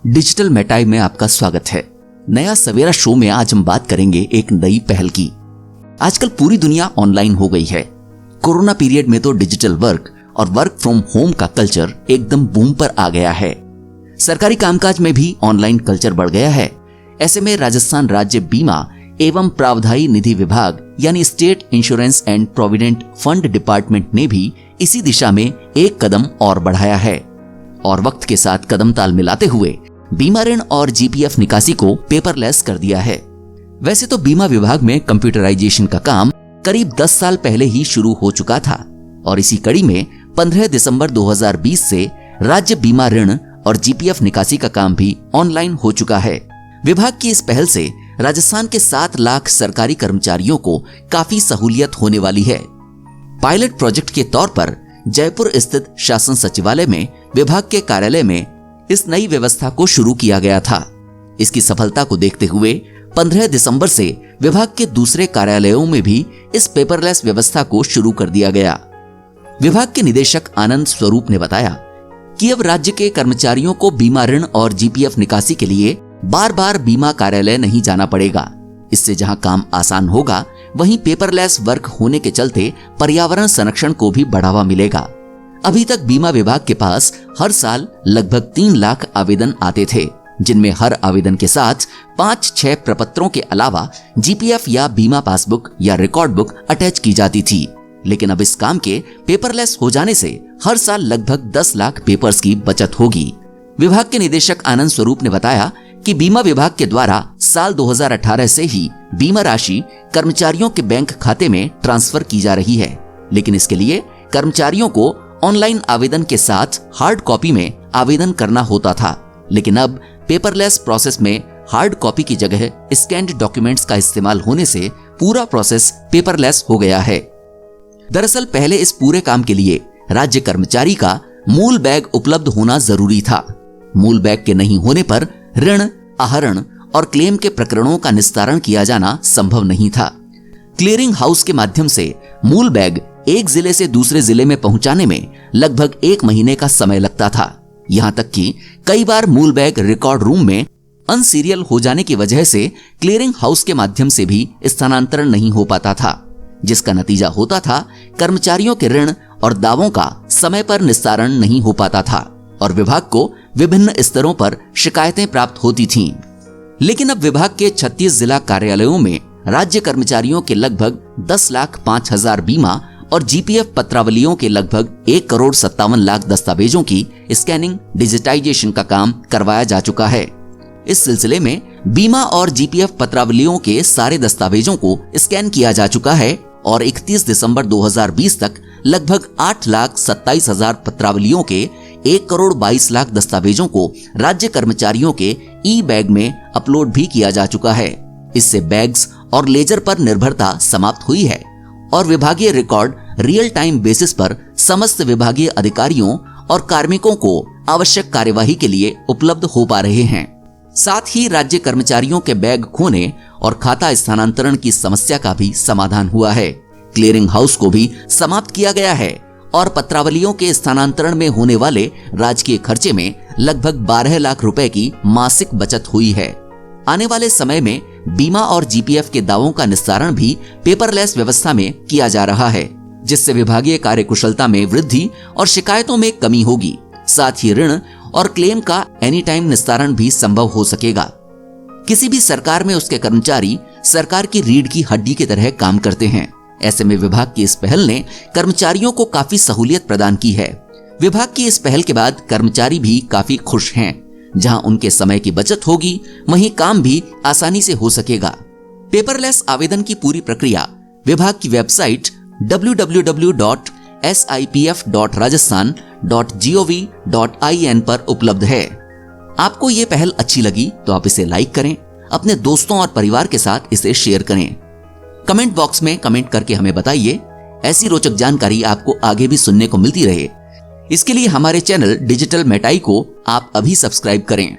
Digital मेटाई में आपका स्वागत है। नया सवेरा शो में आज हम बात करेंगे एक नई पहल की। आजकल पूरी दुनिया ऑनलाइन हो गई है। कोरोना पीरियड में तो डिजिटल वर्क और वर्क फ्रॉम होम का कल्चर एकदम बूम पर आ गया है। सरकारी कामकाज में भी ऑनलाइन कल्चर बढ़ गया है। ऐसे में राजस्थान राज्य बीमा एवं प्रावधायी निधि विभाग यानी state insurance and provident fund department ने भी इसी दिशा में एक कदम और बढ़ाया है और वक्त के साथ कदम ताल मिलाते हुए बीमा ऋण और जीपीएफ निकासी को पेपरलेस कर दिया है। वैसे तो बीमा विभाग में कंप्यूटराइजेशन का काम करीब 10 साल पहले ही शुरू हो चुका था और इसी कड़ी में 15 दिसंबर 2020 से राज्य बीमा ऋण और जीपीएफ निकासी का काम भी ऑनलाइन हो चुका है। विभाग की इस पहल से राजस्थान के 7 लाख सरकारी कर्मचारियों को काफी सहूलियत होने वाली है। पायलट प्रोजेक्ट के तौर पर जयपुर स्थित शासन सचिवालय में विभाग के कार्यालय में इस नई व्यवस्था को शुरू किया गया था। इसकी सफलता को देखते हुए 15 दिसंबर से विभाग के दूसरे कार्यालयों में भी इस पेपरलेस व्यवस्था को शुरू कर दिया गया। विभाग के निदेशक आनंद स्वरूप ने बताया कि अब राज्य के कर्मचारियों को बीमा ऋण और जीपीएफ निकासी के लिए बार बार बीमा कार्यालय नहीं जाना पड़ेगा। इससे जहां काम आसान होगा वहीं पेपरलेस वर्क होने के चलते पर्यावरण संरक्षण को भी बढ़ावा मिलेगा। अभी तक बीमा विभाग के पास हर साल लगभग 3 लाख आवेदन आते थे, जिनमें हर आवेदन के साथ 5-6 प्रपत्रों के अलावा जीपीएफ या बीमा पासबुक या रिकॉर्ड बुक अटैच की जाती थी। लेकिन अब इस काम के पेपरलेस हो जाने से हर साल लगभग 10 लाख पेपर्स की बचत होगी। विभाग के निदेशक आनंद स्वरूप ने बताया कि बीमा विभाग के द्वारा साल 2018 से ही बीमा राशि कर्मचारियों के बैंक खाते में ट्रांसफर की जा रही है, लेकिन इसके लिए कर्मचारियों को ऑनलाइन आवेदन के साथ हार्ड कॉपी में आवेदन करना होता था। लेकिन अब पेपरलेस प्रोसेस में हार्ड कॉपी की जगह स्कैन्ड डॉक्यूमेंट्स का इस्तेमाल होने से पूरा प्रोसेस पेपरलेस हो गया है। दरअसल पहले इस पूरे काम के लिए राज्य कर्मचारी का मूल बैग उपलब्ध होना जरूरी था। मूल बैग के नहीं होने पर ऋण, आहरण और क्लेम के प्रकरणों का निस्तारण किया जाना संभव नहीं था। क्लियरिंग हाउस के माध्यम से मूल बैग एक जिले से दूसरे जिले में पहुंचाने में लगभग 1 महीने का समय लगता था। यहां तक कि कई बार मूल बैग रिकॉर्ड रूम में अनसीरियल हो जाने की वजह से क्लियरिंग हाउस के माध्यम से भी स्थानांतरण नहीं हो पाता था, जिसका नतीजा होता था कर्मचारियों के ऋण और दावों का समय पर निस्तारण नहीं हो पाता था और विभाग को विभिन्न स्तरों पर शिकायतें प्राप्त होती थीं। लेकिन अब विभाग के 36 जिला कार्यालयों में राज्य कर्मचारियों के लगभग 10,05,000 बीमा और जीपीएफ पत्रावलियों के लगभग 1,57,00,000 दस्तावेजों की स्कैनिंग डिजिटाइजेशन का काम करवाया जा चुका है। इस सिलसिले में बीमा और जीपीएफ पत्रावलियों के सारे दस्तावेजों को स्कैन किया जा चुका है और 31 दिसंबर 2020 तक लगभग 8,27,000 पत्रावलियों के 1,22,00,000 दस्तावेजों को राज्य कर्मचारियों के ई बैग में अपलोड भी किया जा चुका है। इससे बैग्स और लेजर पर निर्भरता समाप्त हुई है और विभागीय रिकॉर्ड रियल टाइम बेसिस पर समस्त विभागीय अधिकारियों और कार्मिकों को आवश्यक कार्यवाही के लिए उपलब्ध हो पा रहे हैं। साथ ही राज्य कर्मचारियों के बैग खोने और खाता स्थानांतरण की समस्या का भी समाधान हुआ है। क्लियरिंग हाउस को भी समाप्त किया गया है और पत्रावलियों के स्थानांतरण में होने वाले राजकीय खर्चे में लगभग 12 लाख रुपए की मासिक बचत हुई है। आने वाले समय में बीमा और जीपीएफ के दावों का निस्तारण भी पेपरलेस व्यवस्था में किया जा रहा है, जिससे विभागीय कार्यकुशलता में वृद्धि और शिकायतों में कमी होगी। साथ ही ऋण और क्लेम का एनी टाइम निस्तारण भी संभव हो सकेगा। किसी भी सरकार में उसके कर्मचारी सरकार की रीढ़ की हड्डी की तरह काम करते हैं। ऐसे में विभाग की इस पहल ने कर्मचारियों को काफी सहूलियत प्रदान की है। विभाग की इस पहल के बाद कर्मचारी भी काफी खुश हैं। जहां उनके समय की बचत होगी वहीं काम भी आसानी से हो सकेगा। पेपरलेस आवेदन की पूरी प्रक्रिया विभाग की वेबसाइट www.sipf.rajasthan.gov.in पर उपलब्ध है। आपको ये पहल अच्छी लगी तो आप इसे लाइक करें, अपने दोस्तों और परिवार के साथ इसे शेयर करें। कमेंट बॉक्स में कमेंट करके हमें बताइए। ऐसी रोचक जानकारी आपको आगे भी सुनने को मिलती रहे, इसके लिए हमारे चैनल डिजिटल मेटाई को आप अभी सब्सक्राइब करें।